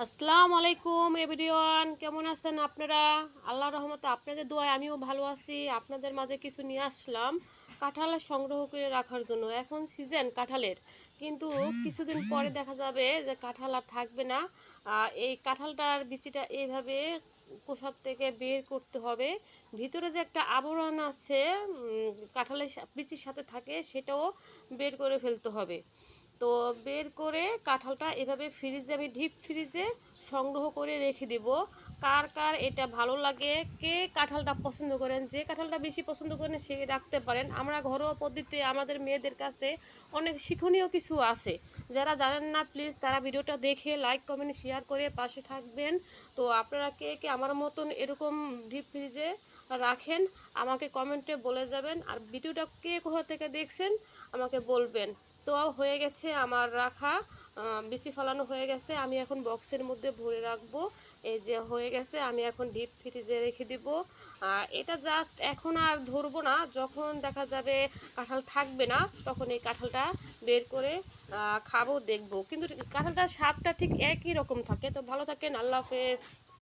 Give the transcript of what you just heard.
আসসালামু আলাইকুম এভরিওয়ান, কেমন আছেন আপনারা? আল্লাহর রহমতে আপনাদের দোয়ায় আমিও ভালো আছি। আপনাদের মাঝে কিছু নিয়ে আসলাম কাঁঠাল সংগ্রহ করে রাখার জন্য। এখন সিজন কাঁঠালের, কিন্তু কিছুদিন পরে দেখা যাবে যে কাঁঠাল আর থাকবে না। এই কাঁঠালটার বিচিটা এইভাবে কোষার থেকে বের করতে হবে। ভিতরে যে একটা আবরণ আছে কাঁঠালের বিচির সাথে থাকে, সেটাও বের করে ফেলতে হবে। তো বের করে কাঁঠালটা এভাবে ফ্রিজে, আমি ডিপ ফ্রিজে সংগ্রহ করে রেখে দেব। কার কার এটা ভালো লাগে, কে কাঁঠালটা পছন্দ করেন, যে কাঁঠালটা বেশি পছন্দ করেন সে রাখতে পারেন। আমরা ঘরোয়া পদ্ধতিতে আমাদের মেয়েদের কাছে অনেক শিক্ষণীয় কিছু আছে। যারা জানেন না প্লিজ তারা ভিডিওটা দেখে লাইক কমেন্ট শেয়ার করে পাশে থাকবেন। তো আপনারা কে কে আমার মতন এরকম ডিপ ফ্রিজে রাখেন আমাকে কমেন্টে বলে যাবেন। আর ভিডিওটা কে কোথা থেকে দেখছেন আমাকে বলবেন। তো হয়ে গেছে আমার রাখা, বিচি ফেলানো হয়ে গেছে। আমি এখন বক্সের মধ্যে ভরে রাখবো। এই যে হয়ে গেছে, আমি এখন ডিপ ফ্রিজে রেখে দিব। এটা জাস্ট এখন আর ধরবো না, যখন দেখা যাবে কাঁঠাল থাকবে না তখন এই কাঁঠালটা বের করে খাবো, দেখবো। কিন্তু কাঁঠালটার স্বাদটা ঠিক একই রকম থাকে। তো ভালো থাকেন, আল্লাহ হাফেজ।